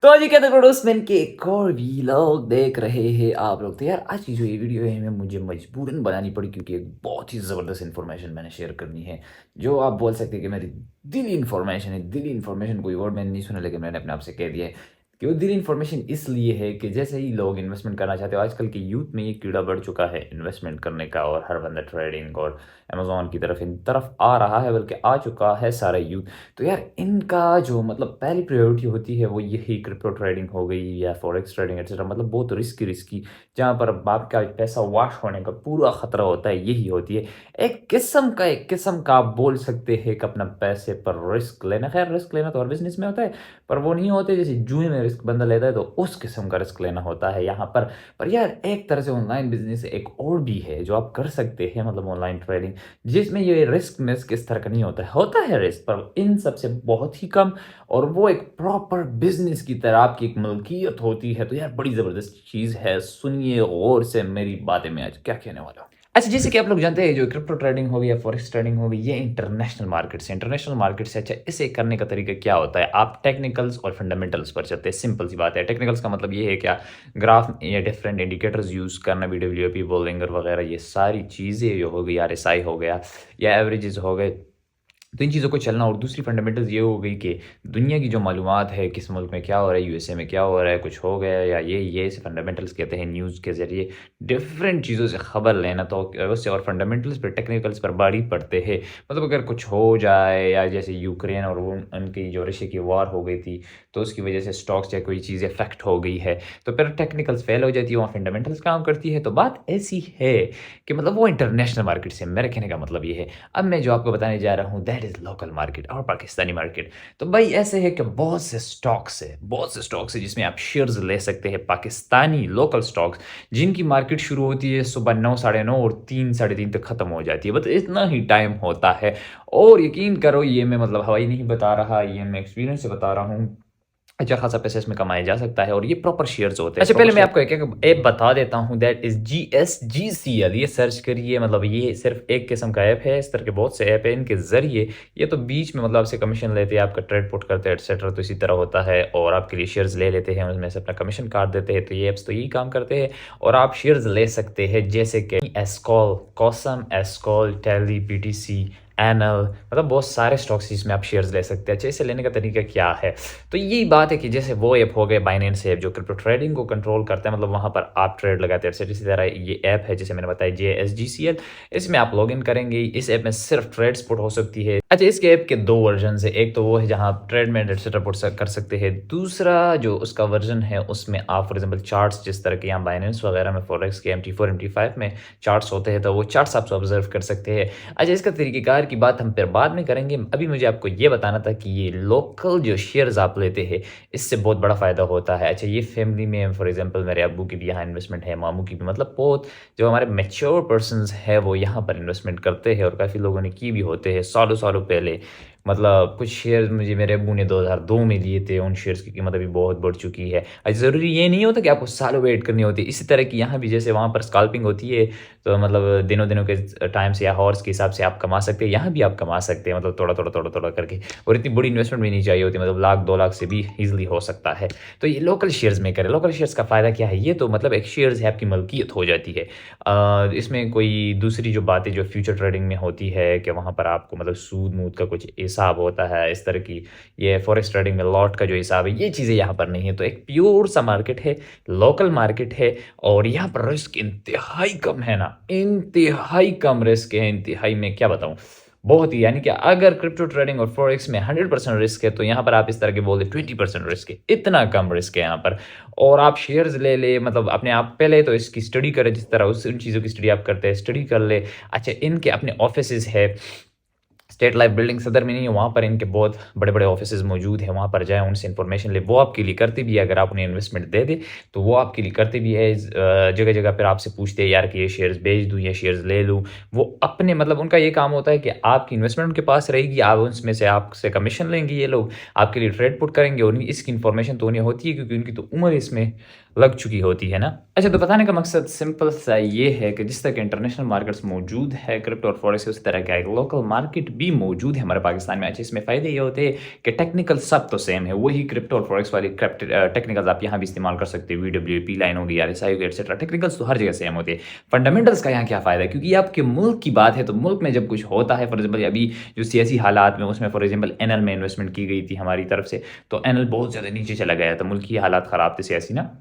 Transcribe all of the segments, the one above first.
तो जी कहते पड़ोसमैन के एक और वीलॉग देख रहे हैं आप लोग। तो यार आज की जो ये वीडियो है मैं मुझे मजबूरन बनानी पड़ी क्योंकि एक बहुत ही ज़बरदस्त इन्फॉर्मेशन मैंने शेयर करनी है, जो आप बोल सकते हैं कि मेरी दिली इन्फॉर्मेशन है। दिली इन्फॉर्मेशन कोई वर्ड मैंने नहीं सुना लेकिन मैंने अपने आप से कह दिया है कि वो दिली इन्फॉर्मेशन इसलिए है कि जैसे ही लोग इन्वेस्टमेंट करना चाहते हो, आजकल के यूथ में ये कीड़ा बढ़ चुका है इन्वेस्टमेंट करने का, और हर बंदा ट्रेडिंग और अमेजोन की तरफ इन तरफ आ रहा है, बल्कि आ चुका है सारा यूथ। तो यार इनका जो मतलब पहली प्रायोरिटी होती है वो यही क्रिप्टो ट्रेडिंग हो गई या फॉरेक्स ट्रेडिंग एक्सेट्रा, मतलब बहुत रिस्की रिस्की, जहाँ पर बाप का पैसा वाश होने का पूरा खतरा होता है, यही होती है। एक किस्म का आप बोल सकते हैं कि अपना पैसे पर रिस्क लेना। खैर रिस्क लेना तो हर बिजनेस में होता है, पर वो नहीं होते जैसे जुए में रिस्क बंदा लेता है, तो उस किस्म का रिस्क लेना होता है यहाँ पर यार एक तरह से ऑनलाइन बिजनेस एक और भी है जो आप कर सकते हैं, मतलब ऑनलाइन ट्रेडिंग, जिसमें ये रिस्क मिस्क इस तरह का नहीं होता है। होता है रिस्क पर इन सबसे बहुत ही कम, और वो एक प्रॉपर बिजनेस की तरह आपकी एक मलकियत होती है। तो यार बड़ी ज़बरदस्त चीज़ है, सुनिए गौर से मेरी बातें, मैं आज क्या कहने वाला हूँ। अच्छा, जैसे कि आप लोग जानते हैं जो क्रिप्टो ट्रेडिंग हो गई या फॉरेक्स ट्रेडिंग हो गई, ये इंटरनेशनल मार्केट से अच्छा इसे करने का तरीका क्या होता है। आप टेक्निकल्स और फंडामेंटल्स पर चलते हैं, सिंपल सी बात है। टेक्निकल्स का मतलब ये है क्या, ग्राफ या डिफरेंट इंडिकेटर्स यूज़ करना, BWP बोलिंगर वगैरह, ये सारी चीज़ें जो हो गई, RSI हो गया या एवरेजेस हो गए, तो इन चीज़ों को चलना। और दूसरी फंडामेंटल्स ये हो गई कि दुनिया की जो मालूमात है, किस मुल्क में क्या हो रहा है, USA में क्या हो रहा है, कुछ हो गया या ये इसे फंडामेंटल्स कहते हैं। न्यूज़ के ज़रिए डिफरेंट चीज़ों से खबर लेना, तो उससे और फंडामेंटल्स पर टेक्निकल्स पर बारी पड़ते हैं। मतलब अगर कुछ हो जाए, या जैसे यूक्रेन और वो उनकी जो रशिया की वॉर हो गई थी, तो उसकी वजह से स्टॉक्स या कोई चीज़ इफेक्ट हो गई है, तो फिर टेक्निकल्स फेल हो जाती है, वहाँ फंडामेंटल्स काम करती है। तो बात ऐसी है कि मतलब वो इंटरनेशनल मार्केट से, मेरे कहने का मतलब ये है। अब मैं जो आपको बताने जा रहा हूँ दैट इज़ लोकल मार्केट और पाकिस्तानी मार्केट। तो भाई ऐसे है कि बहुत से स्टॉक्स है जिसमें आप शेयर्स ले सकते हैं, पाकिस्तानी लोकल स्टॉक्स, जिनकी मार्केट शुरू होती है सुबह 9 साढ़े 9 और 3 साढ़े 3 तक ख़त्म हो जाती है, बस इतना ही टाइम होता है। और यकीन करो ये मैं मतलब हवाई नहीं बता रहा, ये मैं एक्सपीरियंस से बता रहा हूँ। अच्छा खासा पैसा इसमें कमाया जा सकता है, और ये प्रॉपर शेयर्स होते हैं। अच्छा, पहले मैं आपको एक-एक ऐप बता देता हूँ, दैट इज़ GSGCL, ये सर्च करिए। मतलब ये सिर्फ़ एक किस्म का ऐप है, इस तरह के बहुत से ऐप हैं। इनके ज़रिए ये तो बीच में मतलब आपसे कमीशन लेते हैं, आपका ट्रेड पुट करते हैं एटसेट्रा, तो इसी तरह होता है। और आपके लिए शेयर्स ले लेते हैं, उसमें से अपना कमीशन काट देते हैं। तो ये ऐप्स तो यही काम करते हैं, और आप शेयर्स ले सकते हैं जैसे कि एस्कॉल, कॉसम, एस्कॉल, टेली, PTC, एनल, मतलब बहुत सारे स्टॉक्स जिसमें आप शेयर्स ले सकते हैं। अच्छा, इसे लेने का तरीका क्या है? तो यही बात है कि जैसे वो ऐप हो गए बाइनेंस ऐप जो क्रिप्टो ट्रेडिंग को कंट्रोल करता है, मतलब वहाँ पर आप ट्रेड लगाते हैं। जैसे इसी तरह ये ऐप है जिसे मैंने बताया JSGCL, इसमें आप लॉगिन करेंगे। इस ऐप में सिर्फ ट्रेड्स पुट हो सकती है। अच्छा, इसके ऐप के दो वर्जन है, एक तो वो है जहाँ आप ट्रेड में एटसेट्रा पुट कर सकते हैं। दूसरा जो उसका वर्जन है उसमें आप फॉर एग्जाम्पल चार्ट्स, जिस तरह के यहाँ बाइनेंस वगैरह में फॉरेक्स के MT4 MT5 में चार्ट्स होते हैं, तो वो चार्ट्स आप ऑब्जर्व कर सकते हैं। अच्छा, इसका तरीक़ेकार की बात हम फिर बाद में करेंगे। अभी मुझे आपको ये बताना था कि ये लोकल जो शेयर्स आप लेते हैं, इससे बहुत बड़ा फ़ायदा होता है। अच्छा, ये फैमिली में फॉर एग्जांपल मेरे अब्बू की भी यहाँ इन्वेस्टमेंट है, मामू की भी, मतलब बहुत जो हमारे मैच्योर पर्सन्स हैं वो यहाँ पर इन्वेस्टमेंट करते हैं, और काफ़ी लोगों ने की भी होते हैं सालों-सालों पहले। मतलब कुछ शेयर्स मुझे मेरे अब्बू ने 2002 में लिए थे, उन शेयर्स की कीमत अभी बहुत बढ़ चुकी है। ज़रूरी ये नहीं होता कि आपको सालों वेट करनी होती है। इसी तरह की यहाँ भी जैसे वहाँ पर स्कैल्पिंग होती है, तो मतलब दिनों-दिनों के टाइम से या हॉर्स के हिसाब से आप कमा सकते हैं, यहाँ भी आप कमा सकते हैं, मतलब थोड़ा-थोड़ा करके। और इतनी बड़ी इन्वेस्टमेंट भी नहीं चाहिए होती, मतलब लाख 2 लाख से भी ईज़िली हो सकता है। तो ये लोकल शेयर्स में करें। लोकल शेयर्स का फ़ायदा क्या है? ये तो मतलब एक शेयर्स है, आपकी मलकियत हो जाती है। इसमें कोई दूसरी जो बातें जो फ्यूचर ट्रेडिंग में होती है कि वहाँ पर आपको मतलब सूद-मूद का कुछ हिसाब होता है, इस तरह की ये फॉरेक्स ट्रेडिंग में लॉट का जो हिसाब है, ये चीज़ें यहाँ पर नहीं है। तो एक प्योर सा मार्केट है, लोकल मार्केट है, और यहाँ पर रिस्क इंतहाई कम है ना, इंतहाई कम रिस्क है, इंतहाई मैं क्या बताऊँ, बहुत ही, यानी कि अगर क्रिप्टो ट्रेडिंग और फॉरेक्स में 100% रिस्क है, तो यहाँ पर आप इस तरह के बोल दे 20% रिस्क है, इतना कम रिस्क है यहाँ पर। और आप शेयर्स ले मतलब अपने आप पहले तो इसकी स्टडी करें, जिस तरह उस उन चीज़ों की स्टडी आप करते हैं, स्टडी कर ले। अच्छा, इनके अपने ऑफिसेज है, स्टेट लाइफ बिल्डिंग सदर में नहीं है, वहाँ पर इनके बहुत बड़े-बड़े ऑफिसेज़ मौजूद हैं, वहाँ पर जाएँ, उनसे इन्फॉर्मेशन लें, वो आपके लिए करते भी है। अगर आप उन्हें इन्वेस्टमेंट दे दें, तो वो आपके लिए करते भी है। जगह-जगह पर आपसे पूछते हैं यार कि ये शेयर्स बेच दूँ या शेयर्स ले लूँ? वो अपने मतलब उनका ये काम होता है कि आपकी इन्वेस्टमेंट उनके पास रहेगी, आप उसमें से आपसे कमीशन लेंगे ये लोग, आपके लिए ट्रेड पुट करेंगे, और इसकी इन्फॉर्मेशन तो उन्हें होती है क्योंकि उनकी तो उम्र इसमें लग चुकी होती है ना। अच्छा, तो बताने का मकसद सिंपल सा ये है कि जिस तरह के इंटरनेशनल मार्केट्स मौजूद है क्रिप्टो और फॉरेक्स, उसी तरह का एक लोकल मार्केट भी मौजूद है हमारे पाकिस्तान में। अच्छा, इसमें फ़ायदे ये होते हैं कि टेक्निकल सब तो सेम है, वही क्रिप्टो और फॉरेक्स वाली टेक्निकल्स आप यहाँ भी इस्तेमाल कर सकते हो। VWAP लाइन होगी, RSI होगी, एटसेट्रा, टेक्निकल्स तो हर जगह सेम होते हैं। फंडामेंटल्स का यहाँ क्या फ़ायदा है, क्योंकि ये आपके मुल्क की बात है, तो मुल्क में जब कुछ होता है, फॉर एग्जाम्पल अभी जो सियासी हालात में, उसमें फॉर एग्जाम्पल एनएल में इन्वेस्टमेंट की गई थी हमारी तरफ से, तो एनएल बहुत ज़्यादा नीचे चला गया था, मुल्क की हालात ख़राब थे सियासी ना,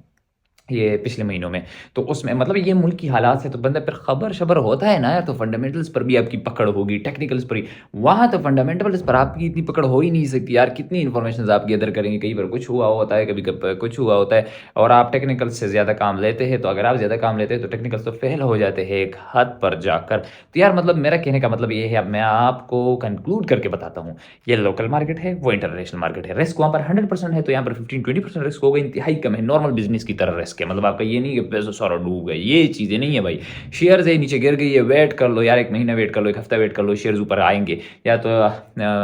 ये पिछले महीनों में। तो उसमें मतलब ये मुल्क की हालात है, तो बंदा फिर खबर-शबर होता है ना यार, तो फंडामेंटल्स पर भी आपकी पकड़ होगी, टेक्निकल्स पर ही। वहाँ तो फंडामेंटल्स पर आपकी इतनी पकड़ हो ही नहीं सकती यार, कितनी इन्फॉर्मेशंस आप गैदर करेंगे, कई बार कुछ हुआ होता है, कभी कुछ हुआ होता है, और आप टेक्निकल्स से ज़्यादा काम लेते हैं, तो अगर आप ज़्यादा काम लेते हैं, तो टेक्निकल्स तो फेल हो जाते हैं एक हद पर जाकर। तो यार मतलब मेरा कहने का मतलब ये है, अब मैं आपको कंक्लूड करके बताता हूँ, ये लोकल मार्केट है, वो इंटरनेशनल मार्केट है। रिस्क वहाँ पर 100% है, तो यहाँ पर 15-20% रिस्क होगा, इंतहाई कम है, नॉर्मल बिजनेस की तरह रिस्क है। मतलब आपका ये नहीं कि पैसा सारा डूब गया, ये चीज़ें नहीं है भाई। शेयर्स है नीचे गिर गई है, वेट कर लो यार, 1 महीना वेट कर लो, 1 हफ्ता वेट कर लो, शेयर्स ऊपर आएँगे, या तो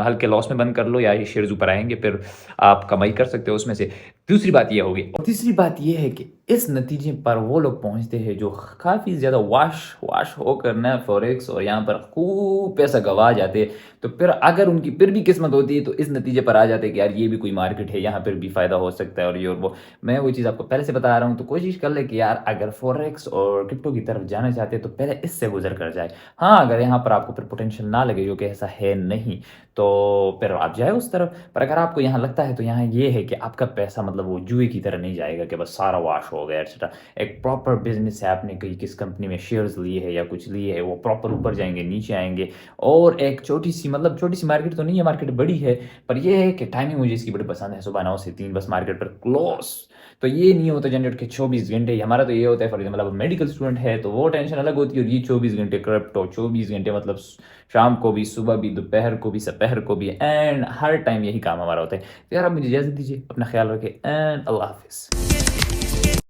हल्के लॉस में बंद कर लो, या ये शेयर्स ऊपर आएँगे, फिर आप कमाई कर सकते हो उसमें से। दूसरी बात ये होगी, और तीसरी बात ये है कि इस नतीजे पर वो लोग पहुँचते हैं जो काफ़ी ज़्यादा वाश वाश होकर ना फॉरेक्स और यहाँ पर खूब पैसा गँवा जाते हैं। तो फिर अगर उनकी फिर भी किस्मत होती है, तो इस नतीजे पर आ जाते हैं कि यार ये भी कोई मार्केट है, यहाँ पर भी फ़ायदा हो सकता है, और ये और वो। मैं वो चीज़ आपको पहले से बता रहा हूँ, तो कोशिश कर ले कि यार अगर फॉरेक्स और क्रिप्टो की तरफ जाना चाहते हैं, तो पहले इससे गुज़र कर जाए। हाँ, अगर यहाँ पर आपको फिर पोटेंशियल ना लगे, जो कि ऐसा है नहीं, तो फिर आप जाए उस तरफ। पर अगर आपको यहाँ लगता है, तो यहाँ ये है कि आपका पैसा मतलब वो जुए की तरह नहीं जाएगा कि बस सारा वॉश हो गया एटसेट्रा। एक प्रॉपर बिज़नेस है, आपने कहीं किस कंपनी में शेयर्स लिए हैं या कुछ लिए हैं, वो प्रॉपर ऊपर जाएँगे, नीचे आएँगे। और एक छोटी-सी मतलब छोटी-सी मार्केट तो नहीं है, मार्केट बड़ी है, पर ये है कि टाइमिंग मुझे इसकी बड़ी पसंद है, सुबह 9 से 3 बस मार्केट पर क्लोज़। तो ये नहीं होता झंझट के 24 घंटे, हमारा तो ये होता है, फॉर एग्जाम्पल अब मेडिकल स्टूडेंट है, तो वो टेंशन अलग होती है, और ये 24 घंटे क्रिप्टो, 24 घंटे मतलब शाम को भी, सुबह भी, दोपहर को भी, दोपहर को भी, एंड हर टाइम यही काम हमारा होता है। तो यार आप मुझे इजाज़त दीजिए, अपना ख्याल रखें, एंड अल्लाह हाफ़िज़।